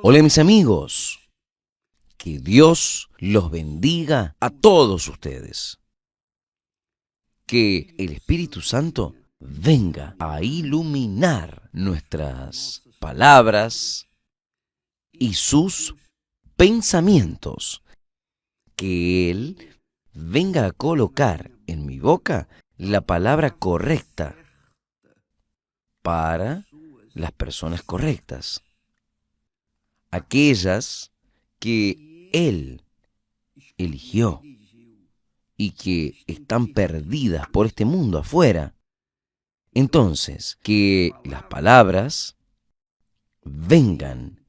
Hola mis amigos, que Dios los bendiga a todos ustedes. Que el Espíritu Santo venga a iluminar nuestras palabras y sus pensamientos. Que Él venga a colocar en mi boca la palabra correcta para las personas correctas. Aquellas que Él eligió y que están perdidas por este mundo afuera. Entonces, que las palabras vengan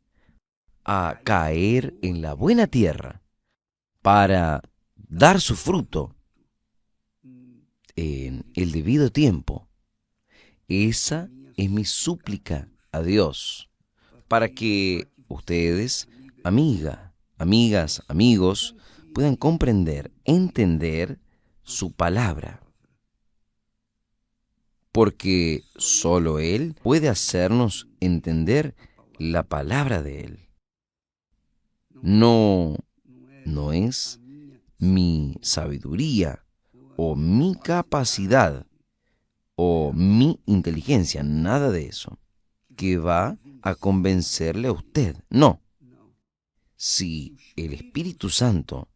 a caer en la buena tierra para dar su fruto en el debido tiempo. Esa es mi súplica a Dios, para que ustedes, amigas, amigos, puedan comprender, entender su palabra. Porque solo Él puede hacernos entender la palabra de Él. No es mi sabiduría o mi capacidad o mi inteligencia, nada de eso, que va a convencerle a usted. No. Si el Espíritu Santo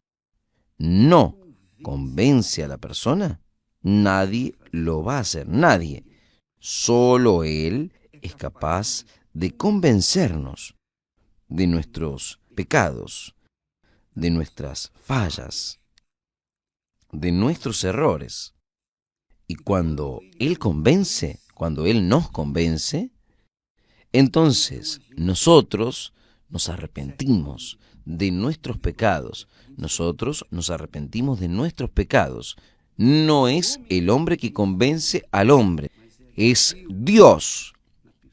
no convence a la persona, nadie lo va a hacer, nadie. Solo Él es capaz de convencernos de nuestros pecados, de nuestras fallas, de nuestros errores. Y cuando Él nos convence, entonces nosotros nos arrepentimos de nuestros pecados. Nosotros nos arrepentimos de nuestros pecados. No es el hombre que convence al hombre, es Dios,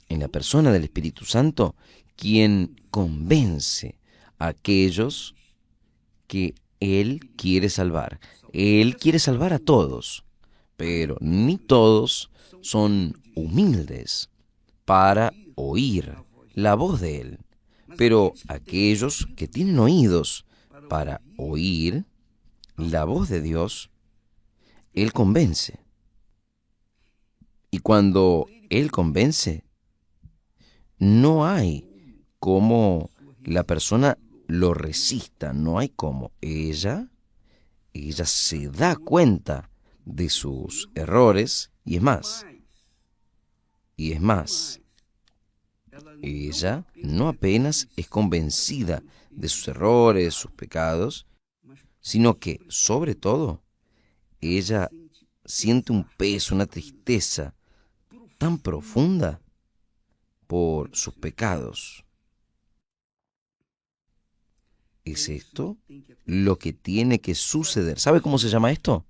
en la persona del Espíritu Santo, quien convence a aquellos que Él quiere salvar. Él quiere salvar a todos, pero ni todos son humildes para oír la voz de Él. Pero aquellos que tienen oídos para oír la voz de Dios, Él convence. Y cuando Él convence, no hay cómo la persona lo resista, no hay cómo. Ella se da cuenta de sus errores y es más, ella no apenas es convencida de sus errores, sus pecados, sino que, sobre todo, ella siente un peso, una tristeza tan profunda por sus pecados. ¿Es esto lo que tiene que suceder? ¿Sabe cómo se llama esto?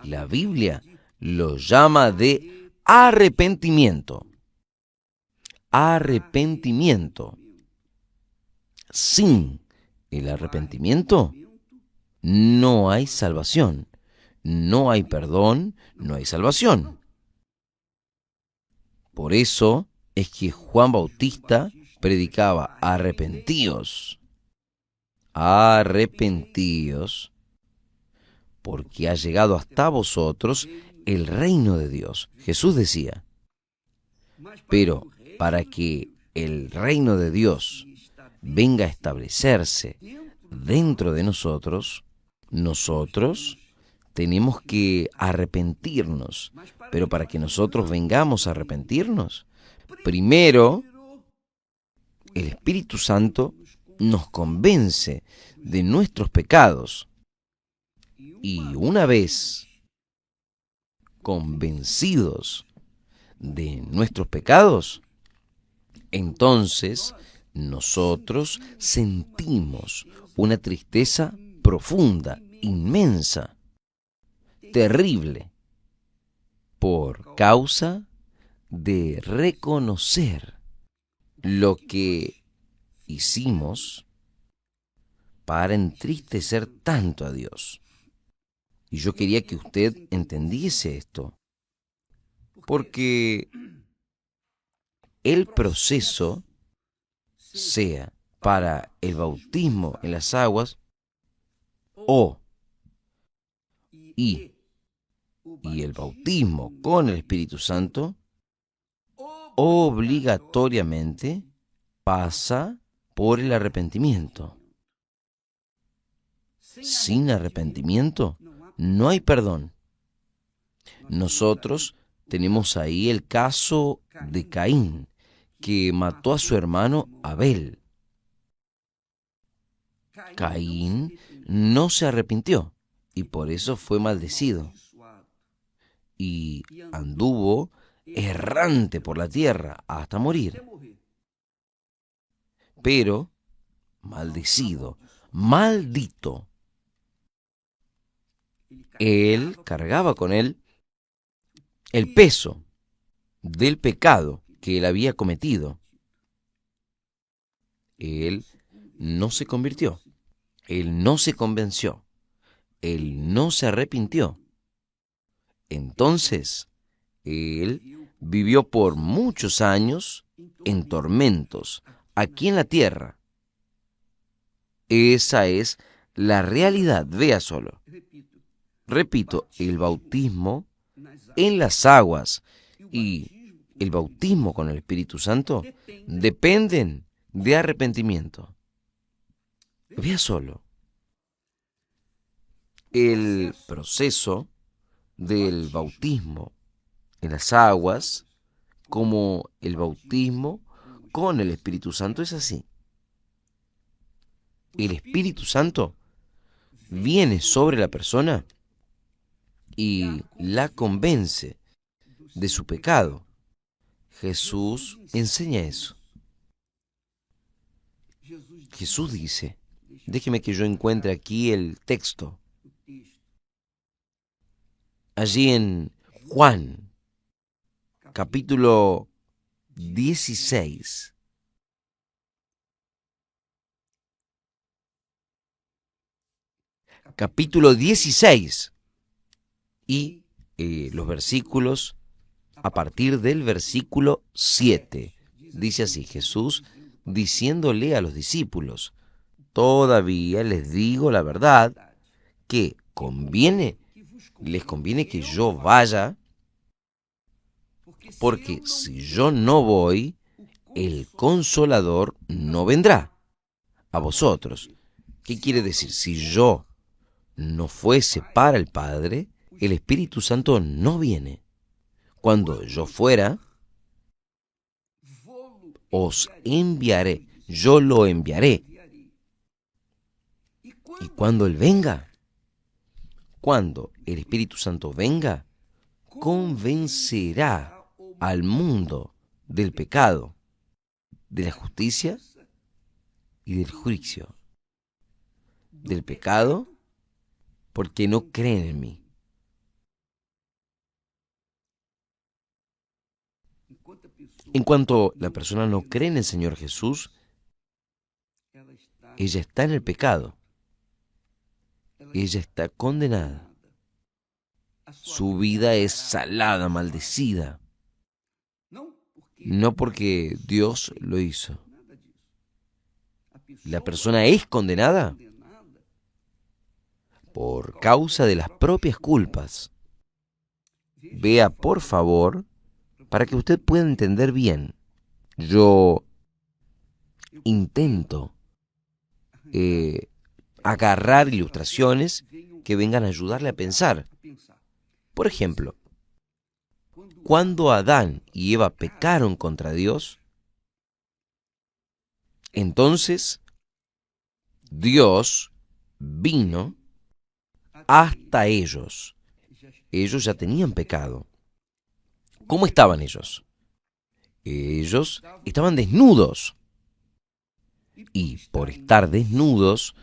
La Biblia lo llama de arrepentimiento. Arrepentimiento. Sin el arrepentimiento no hay salvación, no hay perdón, no hay salvación. Por eso es que Juan Bautista predicaba: arrepentíos, arrepentíos, porque ha llegado hasta vosotros el reino de Dios. Jesús decía, pero para que el reino de Dios venga a establecerse dentro de nosotros, nosotros tenemos que arrepentirnos. Pero para que nosotros vengamos a arrepentirnos, primero el Espíritu Santo nos convence de nuestros pecados. Y una vez convencidos de nuestros pecados, entonces nosotros sentimos una tristeza profunda, inmensa, terrible, por causa de reconocer lo que hicimos para entristecer tanto a Dios. Y yo quería que usted entendiese esto, porque el proceso, sea para el bautismo en las aguas, o y el bautismo con el Espíritu Santo, obligatoriamente pasa por el arrepentimiento. Sin arrepentimiento no hay perdón. Nosotros tenemos ahí el caso de Caín, que mató a su hermano Abel. Caín no se arrepintió y por eso fue maldecido. Y anduvo errante por la tierra hasta morir. Pero, maldecido, maldito, él cargaba con él el peso del pecado que él había cometido. Él no se convirtió, él no se convenció, él no se arrepintió. Entonces, él vivió por muchos años en tormentos aquí en la tierra. Esa es la realidad, vea solo. Repito, el bautismo en las aguas y el bautismo con el Espíritu Santo dependen de arrepentimiento. Vea solo. El proceso del bautismo en las aguas como el bautismo con el Espíritu Santo es así. El Espíritu Santo viene sobre la persona y la convence de su pecado. Jesús enseña eso. Jesús dice, déjeme que yo encuentre aquí el texto. Allí en Juan, capítulo 16. Capítulo 16. Y los versículos a partir del versículo 7. Dice así, Jesús diciéndole a los discípulos, todavía les digo la verdad, que les conviene que yo vaya, porque si yo no voy, el Consolador no vendrá a vosotros. ¿Qué quiere decir? Si yo no fuese para el Padre, el Espíritu Santo no viene. Cuando yo fuera, os enviaré, yo lo enviaré. Y cuando Él venga, cuando el Espíritu Santo venga, convencerá al mundo del pecado, de la justicia y del juicio. Del pecado, porque no creen en mí. En cuanto la persona no cree en el Señor Jesús, ella está en el pecado. Ella está condenada. Su vida es salada, maldecida. No porque Dios lo hizo. La persona es condenada por causa de las propias culpas. Vea, por favor, para que usted pueda entender bien. Yo intento agarrar ilustraciones que vengan a ayudarle a pensar. Por ejemplo, cuando Adán y Eva pecaron contra Dios, entonces Dios vino hasta ellos. Ellos ya tenían pecado. ¿Cómo estaban ellos? Ellos estaban desnudos. Y por estar desnudos,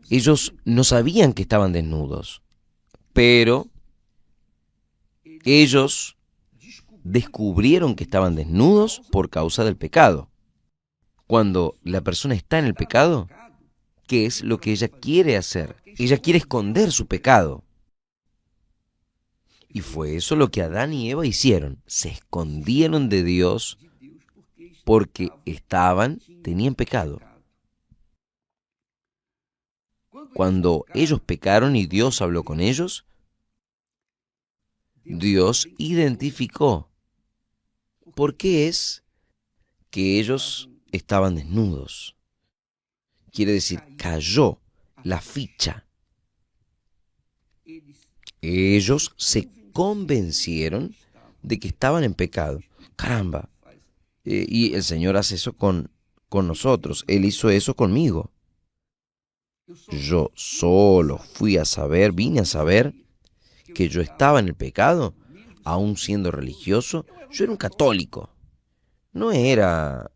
ellos no sabían que estaban desnudos. Pero ellos descubrieron que estaban desnudos por causa del pecado. Cuando la persona está en el pecado, ¿qué es lo que ella quiere hacer? Ella quiere esconder su pecado. Y fue eso lo que Adán y Eva hicieron. Se escondieron de Dios porque tenían pecado. Cuando ellos pecaron y Dios habló con ellos, Dios identificó por qué es que ellos estaban desnudos. Quiere decir, cayó la ficha. Ellos se convencieron de que estaban en pecado. Caramba. Y el Señor hace eso con nosotros. Él hizo eso conmigo. Yo solo vine a saber que yo estaba en el pecado, aún siendo religioso. Yo era un católico. No era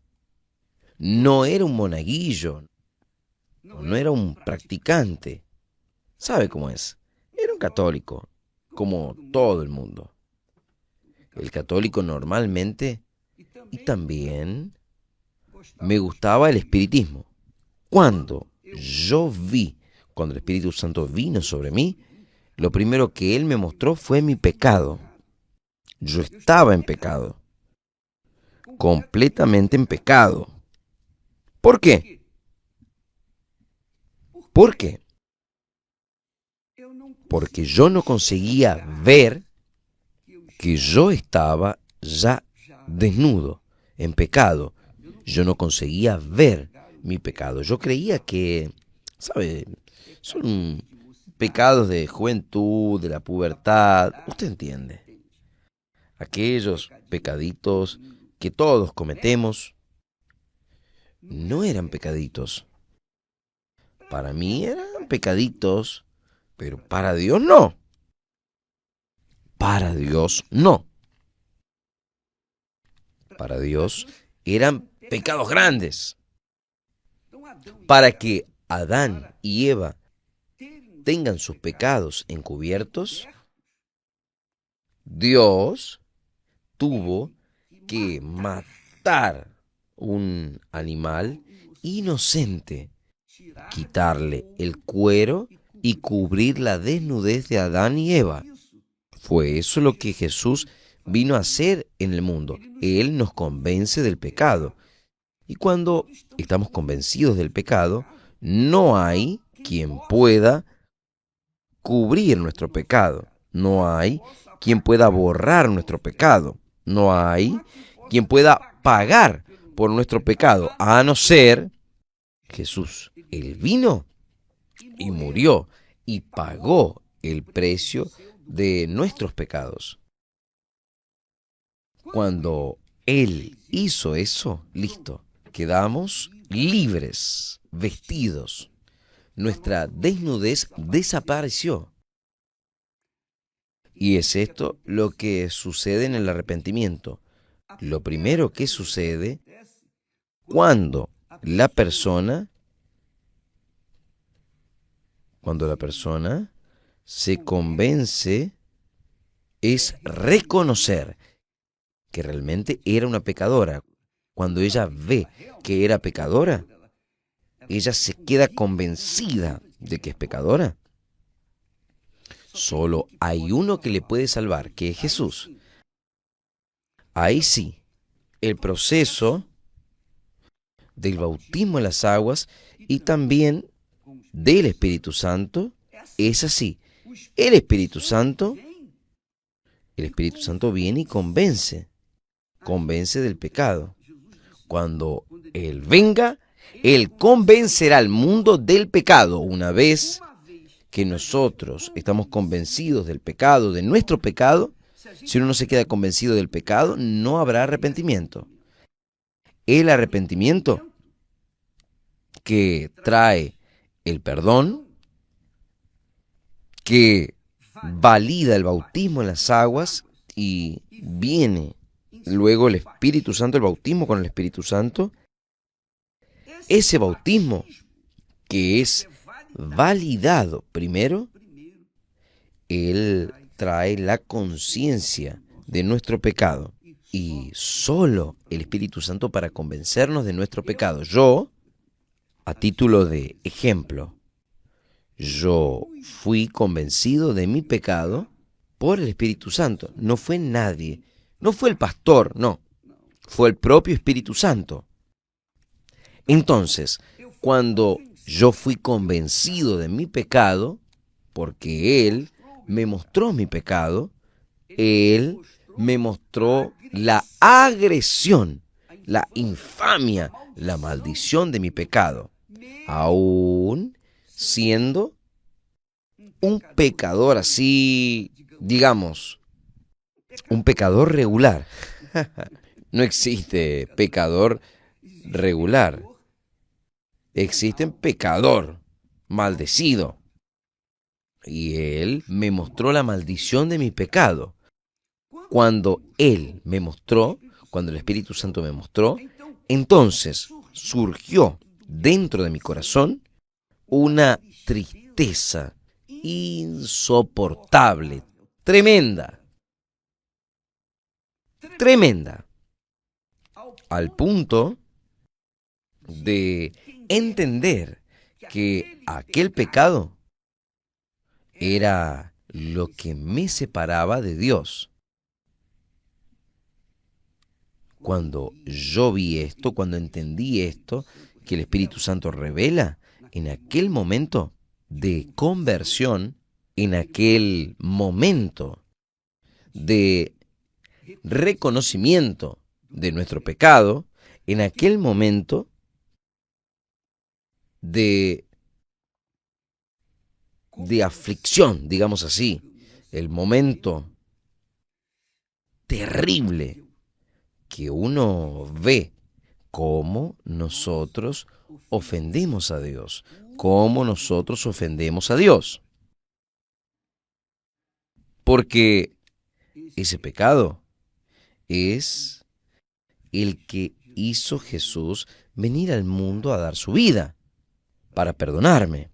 un monaguillo. No era un practicante. ¿Sabe cómo es? Era un católico, como todo el mundo. El católico normalmente, y también me gustaba el espiritismo. Cuando el Espíritu Santo vino sobre mí, lo primero que Él me mostró fue mi pecado. Yo estaba en pecado, completamente en pecado. ¿Por qué? ¿Por qué? Porque yo no conseguía ver que yo estaba ya desnudo, en pecado. Yo no conseguía ver mi pecado. Yo creía que, ¿sabe? Son pecados de juventud, de la pubertad. Usted entiende. Aquellos pecaditos que todos cometemos no eran pecaditos. Para mí eran pecaditos, pero para Dios no. Para Dios no. Para Dios eran pecados grandes. Para que Adán y Eva tengan sus pecados encubiertos, Dios tuvo que matar un animal inocente, quitarle el cuero y cubrir la desnudez de Adán y Eva. Fue eso lo que Jesús vino a hacer en el mundo. Él nos convence del pecado. Y cuando estamos convencidos del pecado, no hay quien pueda cubrir nuestro pecado. No hay quien pueda borrar nuestro pecado. No hay quien pueda pagar por nuestro pecado, a no ser Jesús. Él vino y murió y pagó el precio de nuestros pecados. Cuando Él hizo eso, listo, quedamos libres, vestidos. Nuestra desnudez desapareció. Y es esto lo que sucede en el arrepentimiento. Lo primero que sucede cuando la persona se convence es reconocer que realmente era una pecadora. Cuando ella ve que era pecadora, ella se queda convencida de que es pecadora. Solo hay uno que le puede salvar, que es Jesús. Ahí sí, el proceso del bautismo en las aguas y también del Espíritu Santo es así. El Espíritu Santo viene y convence del pecado. Cuando Él venga, Él convencerá al mundo del pecado. Una vez que nosotros estamos convencidos del pecado, de nuestro pecado, si uno no se queda convencido del pecado, no habrá arrepentimiento. El arrepentimiento que trae el perdón, que valida el bautismo en las aguas y viene luego el Espíritu Santo, el bautismo con el Espíritu Santo, ese bautismo que es validado primero, Él trae la conciencia de nuestro pecado y solo el Espíritu Santo para convencernos de nuestro pecado. Yo, a título de ejemplo, yo fui convencido de mi pecado por el Espíritu Santo. No fue nadie, no fue el pastor, no, fue el propio Espíritu Santo. Entonces, cuando yo fui convencido de mi pecado porque Él me mostró mi pecado. Él me mostró la agresión, la infamia, la maldición de mi pecado, aún siendo un pecador así, digamos, un pecador regular. No existe pecador regular, existe pecador maldecido. Y Él me mostró la maldición de mi pecado. Cuando Él me mostró, cuando el Espíritu Santo me mostró, entonces surgió dentro de mi corazón una tristeza insoportable, tremenda, tremenda, al punto de entender que aquel pecado era lo que me separaba de Dios. Cuando yo vi esto, cuando entendí esto, que el Espíritu Santo revela, en aquel momento de conversión, en aquel momento de reconocimiento de nuestro pecado, en aquel momento de, de aflicción, digamos así, el momento terrible que uno ve cómo nosotros ofendemos a Dios, cómo nosotros ofendemos a Dios. Porque ese pecado es el que hizo Jesús venir al mundo a dar su vida para perdonarme.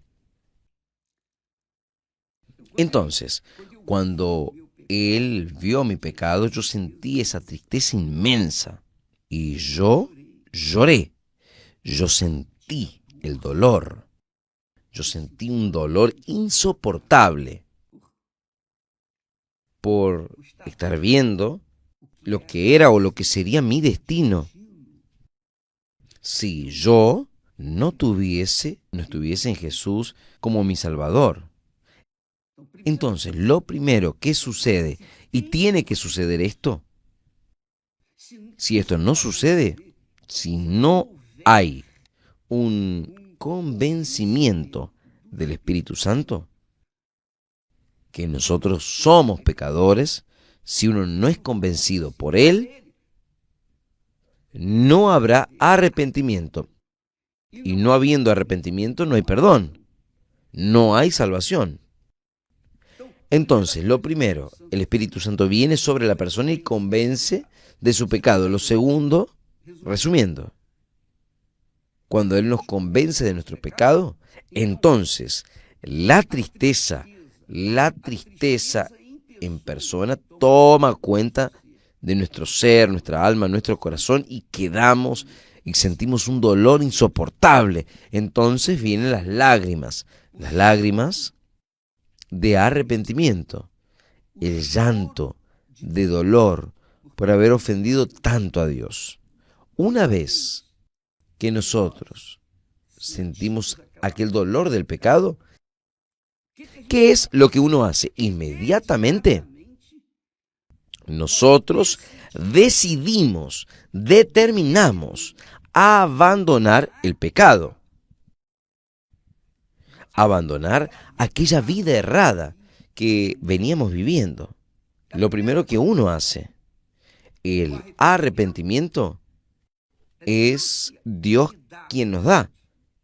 Entonces, cuando Él vio mi pecado, yo sentí esa tristeza inmensa y yo lloré. Yo sentí el dolor. Yo sentí un dolor insoportable por estar viendo lo que era o lo que sería mi destino si yo no estuviese en Jesús como mi Salvador. Entonces, lo primero que sucede, y tiene que suceder esto, si esto no sucede, si no hay un convencimiento del Espíritu Santo, que nosotros somos pecadores, si uno no es convencido por Él, no habrá arrepentimiento. Y no habiendo arrepentimiento, no hay perdón, no hay salvación. Entonces, lo primero, el Espíritu Santo viene sobre la persona y convence de su pecado. Lo segundo, resumiendo, cuando Él nos convence de nuestro pecado, entonces la tristeza en persona toma cuenta de nuestro ser, nuestra alma, nuestro corazón y quedamos y sentimos un dolor insoportable. Entonces vienen las lágrimas de arrepentimiento, el llanto de dolor por haber ofendido tanto a Dios. Una vez que nosotros sentimos aquel dolor del pecado, ¿qué es lo que uno hace? Inmediatamente nosotros determinamos abandonar el pecado, abandonar aquella vida errada que veníamos viviendo. Lo primero que uno hace, el arrepentimiento, es Dios quien nos da.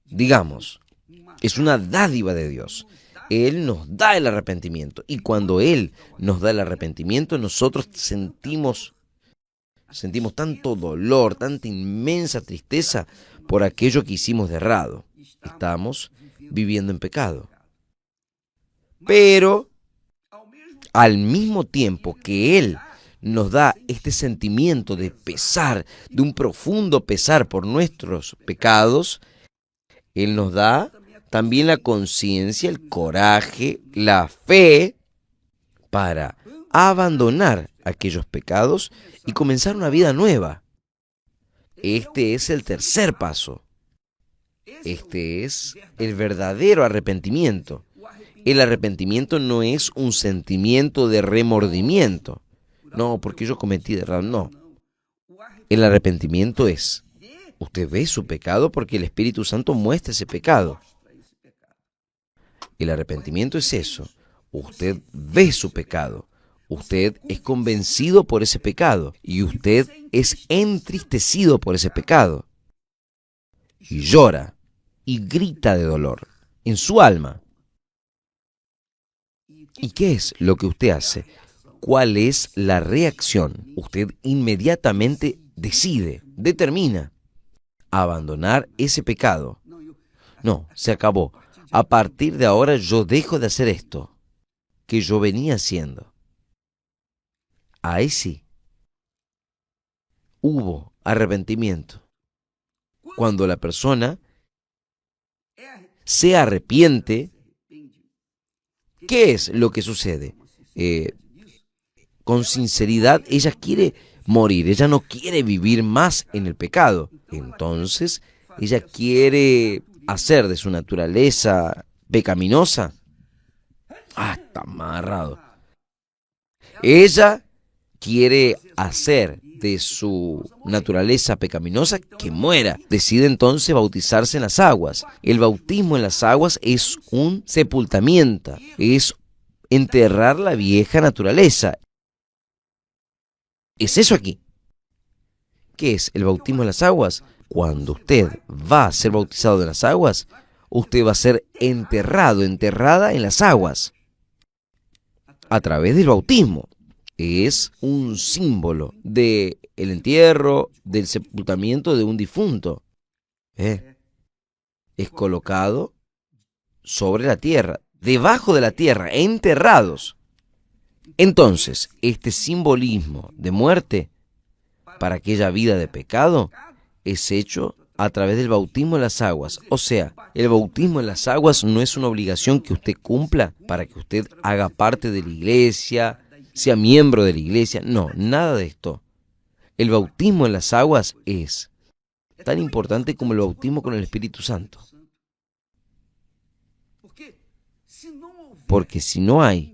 Digamos, es una dádiva de Dios. Él nos da el arrepentimiento. Y cuando Él nos da el arrepentimiento, nosotros sentimos tanto dolor, tanta inmensa tristeza por aquello que hicimos de errado. Estamos viviendo en pecado. Pero, al mismo tiempo que Él nos da este sentimiento de pesar, de un profundo pesar por nuestros pecados, Él nos da también la conciencia, el coraje, la fe para abandonar aquellos pecados y comenzar una vida nueva. Este es el tercer paso. Este es el verdadero arrepentimiento. El arrepentimiento no es un sentimiento de remordimiento. No, porque yo cometí error. No. El arrepentimiento es, usted ve su pecado porque el Espíritu Santo muestra ese pecado. El arrepentimiento es eso. Usted ve su pecado. Usted es convencido por ese pecado. Y usted es entristecido por ese pecado. Y llora. Y grita de dolor en su alma. ¿Y qué es lo que usted hace? ¿Cuál es la reacción? Usted inmediatamente decide, determina abandonar ese pecado. No, se acabó. A partir de ahora yo dejo de hacer esto que yo venía haciendo. Ahí sí, hubo arrepentimiento. Cuando la persona se arrepiente, ¿qué es lo que sucede? Con sinceridad, ella quiere morir, ella no quiere vivir más en el pecado. Entonces, ella quiere hacer de su naturaleza pecaminosa. Está amarrado. Ella quiere hacer de su naturaleza pecaminosa que muera. Decide entonces bautizarse en las aguas. El bautismo en las aguas es un sepultamiento, es enterrar la vieja naturaleza. Es eso aquí. ¿Qué es el bautismo en las aguas? Cuando usted va a ser bautizado en las aguas, usted va a ser enterrado, enterrada en las aguas, a través del bautismo. Es un símbolo del entierro, del sepultamiento de un difunto. Es colocado sobre la tierra, debajo de la tierra, enterrados. Entonces, este simbolismo de muerte para aquella vida de pecado es hecho a través del bautismo en las aguas. O sea, el bautismo en las aguas no es una obligación que usted cumpla para que usted haga parte de la iglesia, sea miembro de la iglesia. No, nada de esto. El bautismo en las aguas es tan importante como el bautismo con el Espíritu Santo. Porque si no hay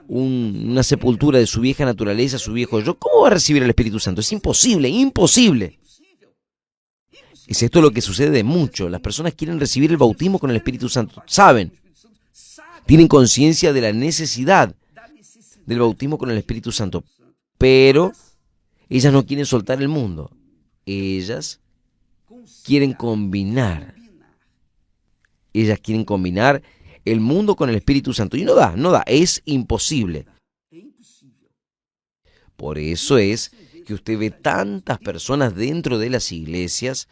una sepultura de su vieja naturaleza, su viejo yo, ¿cómo va a recibir el Espíritu Santo? Es imposible, imposible. Es esto lo que sucede mucho. Las personas quieren recibir el bautismo con el Espíritu Santo. Saben, tienen conciencia de la necesidad del bautismo con el Espíritu Santo. Pero ellas no quieren soltar el mundo. Ellas quieren combinar. Ellas quieren combinar el mundo con el Espíritu Santo. Y no da, es imposible. Por eso es que usted ve tantas personas dentro de las iglesias,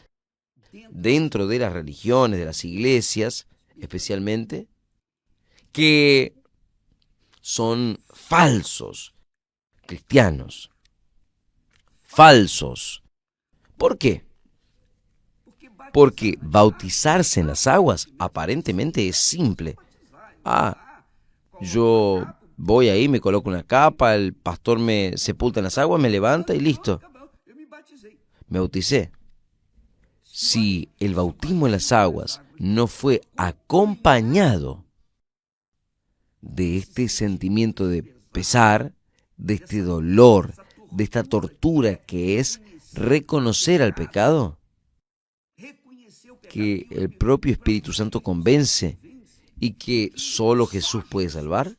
dentro de las religiones, de las iglesias, especialmente, que son falsos cristianos. Falsos. ¿Por qué? Porque bautizarse en las aguas aparentemente es simple. Yo voy ahí, me coloco una capa, el pastor me sepulta en las aguas, me levanta y listo. Me bauticé. Si el bautismo en las aguas no fue acompañado de este sentimiento de pesar, de este dolor, de esta tortura que es reconocer al pecado, que el propio Espíritu Santo convence y que solo Jesús puede salvar.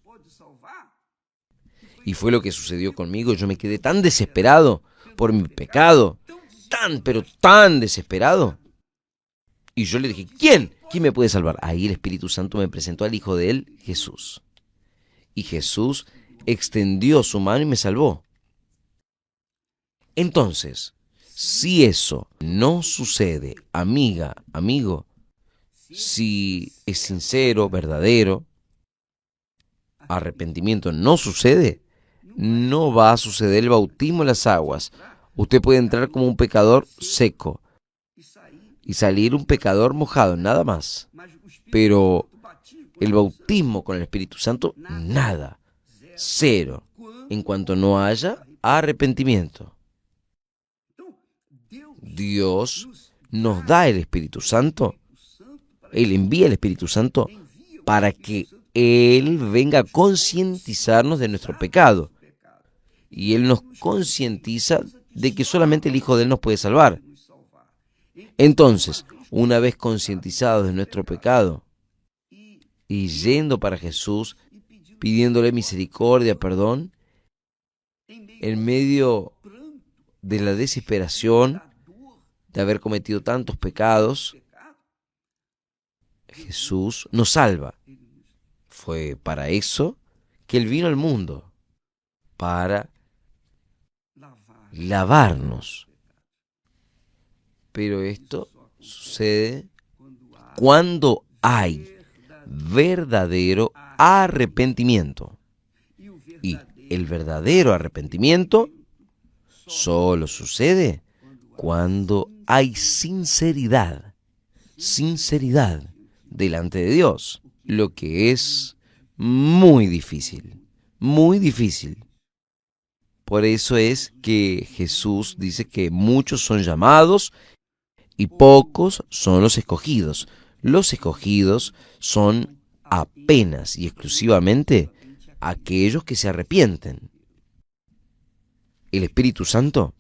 Y fue lo que sucedió conmigo. Yo me quedé tan desesperado por mi pecado, pero tan desesperado. Y yo le dije, ¿quién? ¿Quién me puede salvar? Ahí el Espíritu Santo me presentó al Hijo de él, Jesús. Y Jesús extendió su mano y me salvó. Entonces, si eso no sucede, amiga, amigo, si es sincero, verdadero, arrepentimiento no sucede, no va a suceder el bautismo en las aguas. Usted puede entrar como un pecador seco y salir un pecador mojado, nada más. Pero el bautismo con el Espíritu Santo, nada, cero, en cuanto no haya arrepentimiento. Dios nos da el Espíritu Santo Él envía el Espíritu Santo para que Él venga a concientizarnos de nuestro pecado. Y Él nos concientiza de que solamente el Hijo de Él nos puede salvar. Entonces, una vez concientizados de nuestro pecado y yendo para Jesús, pidiéndole misericordia, perdón, en medio de la desesperación de haber cometido tantos pecados, Jesús nos salva. Fue para eso que Él vino al mundo, para lavarnos. Pero esto sucede cuando hay verdadero arrepentimiento. Y el verdadero arrepentimiento solo sucede cuando hay sinceridad delante de Dios, lo que es muy difícil, muy difícil. Por eso es que Jesús dice que muchos son llamados y pocos son los escogidos. Los escogidos son apenas y exclusivamente aquellos que se arrepienten. El Espíritu Santo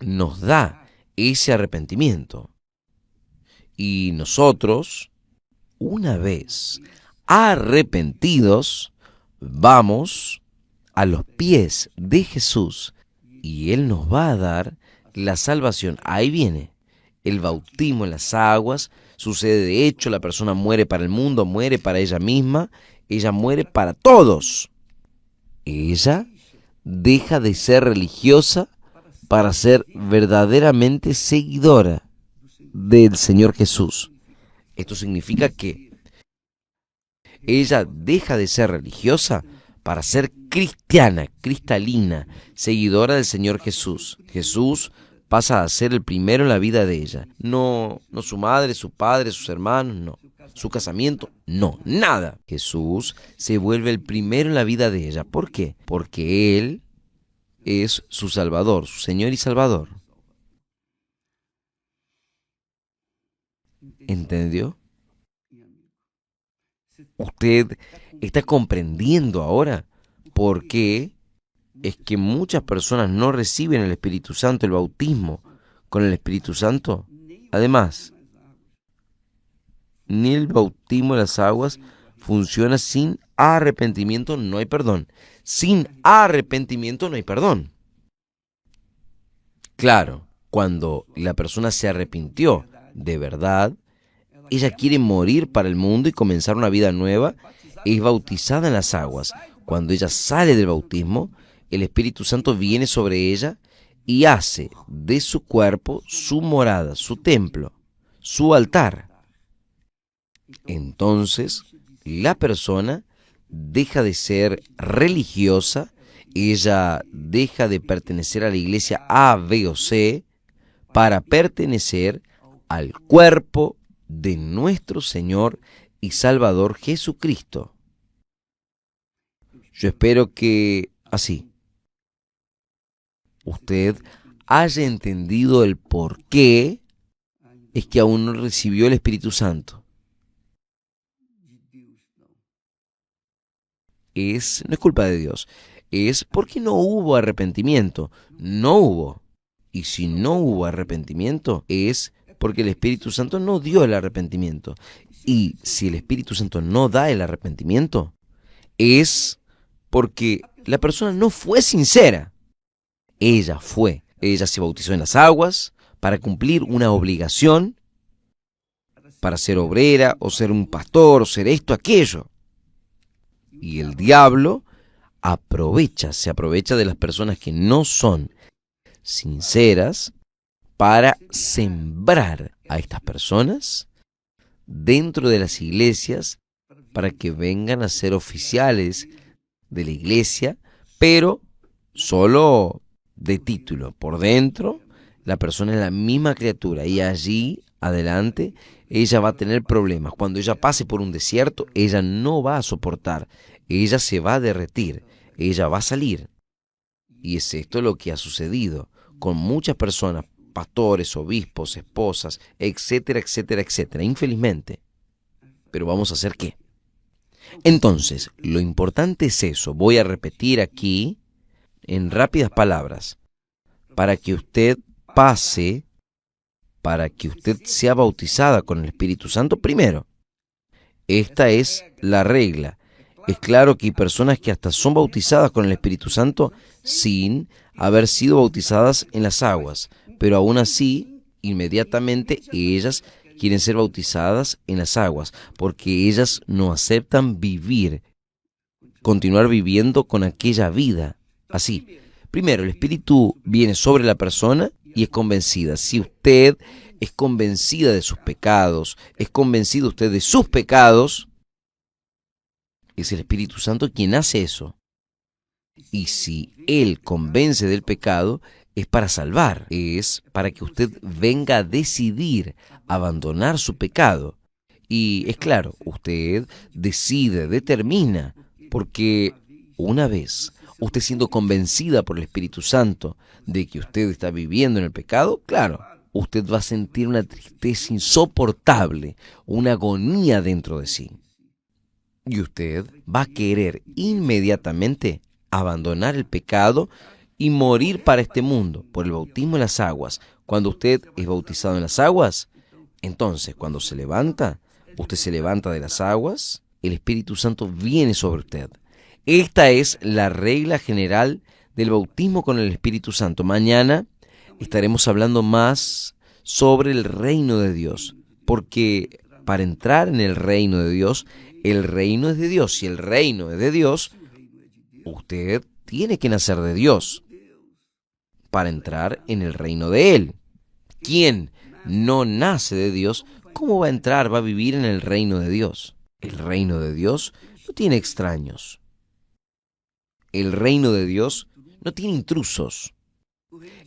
nos da ese arrepentimiento. Y nosotros, una vez arrepentidos, vamos a los pies de Jesús y Él nos va a dar la salvación. Ahí viene el bautismo en las aguas. Sucede de hecho, la persona muere para el mundo, muere para ella misma, ella muere para todos. Ella deja de ser religiosa para ser verdaderamente seguidora del Señor Jesús. Esto significa que ella deja de ser religiosa para ser cristiana, cristalina, seguidora del Señor Jesús. Jesús pasa a ser el primero en la vida de ella. No su madre, su padre, sus hermanos, no. Su casamiento, no, nada. Jesús se vuelve el primero en la vida de ella. ¿Por qué? Porque Él es su Salvador, su Señor y Salvador. ¿Entendió? ¿Usted está comprendiendo ahora por qué es que muchas personas no reciben el Espíritu Santo, el bautismo con el Espíritu Santo? Además, ni el bautismo en las aguas funciona sin arrepentimiento, no hay perdón. Sin arrepentimiento no hay perdón. Claro, cuando la persona se arrepintió de verdad, ella quiere morir para el mundo y comenzar una vida nueva, es bautizada en las aguas. Cuando ella sale del bautismo, el Espíritu Santo viene sobre ella y hace de su cuerpo su morada, su templo, su altar. Entonces, la persona deja de ser religiosa, ella deja de pertenecer a la iglesia A, B o C para pertenecer al cuerpo de nuestro Señor y Salvador Jesucristo. Yo espero que así usted haya entendido el por qué es que aún no recibió el Espíritu Santo. No es culpa de Dios, es porque no hubo arrepentimiento, no hubo. Y si no hubo arrepentimiento, es porque el Espíritu Santo no dio el arrepentimiento. Y si el Espíritu Santo no da el arrepentimiento, es porque la persona no fue sincera. Ella se bautizó en las aguas para cumplir una obligación, para ser obrera, o ser un pastor, o ser esto, aquello. Y el diablo se aprovecha de las personas que no son sinceras para sembrar a estas personas dentro de las iglesias para que vengan a ser oficiales de la iglesia, pero solo de título. Por dentro, la persona es la misma criatura y allí adelante ella va a tener problemas. Cuando ella pase por un desierto, ella no va a soportar, ella se va a derretir, ella va a salir. Y es esto lo que ha sucedido con muchas personas, pastores, obispos, esposas, etcétera, etcétera, etcétera, infelizmente. Pero vamos a hacer ¿qué? Entonces, lo importante es eso. Voy a repetir aquí en rápidas palabras para que usted pase, para que usted sea bautizada con el Espíritu Santo primero. Esta es la regla. Es claro que hay personas que hasta son bautizadas con el Espíritu Santo sin haber sido bautizadas en las aguas, pero aún así, inmediatamente ellas quieren ser bautizadas en las aguas, porque ellas no aceptan continuar viviendo con aquella vida así. Primero, el Espíritu viene sobre la persona y es convencida. Si usted es convencida de sus pecados, es convencido usted de sus pecados, es el Espíritu Santo quien hace eso. Y si Él convence del pecado, es para salvar, es para que usted venga a decidir abandonar su pecado. Y es claro, usted decide, determina, porque una vez usted siendo convencida por el Espíritu Santo de que usted está viviendo en el pecado, claro, usted va a sentir una tristeza insoportable, una agonía dentro de sí. Y usted va a querer inmediatamente abandonar el pecado y morir para este mundo por el bautismo en las aguas. Cuando usted es bautizado en las aguas, entonces cuando se levanta, usted se levanta de las aguas, el Espíritu Santo viene sobre usted. Esta es la regla general del bautismo con el Espíritu Santo. Mañana estaremos hablando más sobre el reino de Dios, porque para entrar en el reino de Dios, el reino es de Dios. Si el reino es de Dios, usted tiene que nacer de Dios para entrar en el reino de Él. Quien no nace de Dios, ¿cómo va a entrar, va a vivir en el reino de Dios? El reino de Dios no tiene extraños. El reino de Dios no tiene intrusos.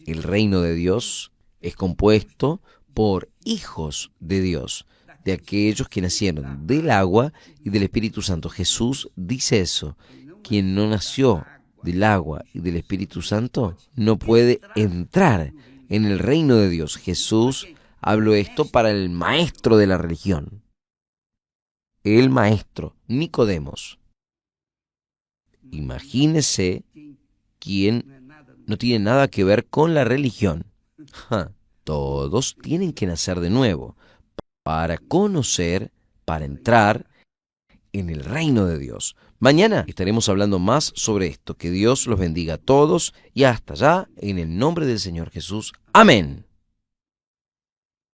El reino de Dios es compuesto por hijos de Dios, de aquellos que nacieron del agua y del Espíritu Santo. Jesús dice eso. Quien no nació del agua y del Espíritu Santo no puede entrar en el reino de Dios. Jesús habló esto para el maestro de la religión. El maestro, Nicodemos. Imagínese quien no tiene nada que ver con la religión. Todos tienen que nacer de nuevo para conocer, para entrar en el reino de Dios. Mañana estaremos hablando más sobre esto. Que Dios los bendiga a todos y hasta allá, en el nombre del Señor Jesús. Amén.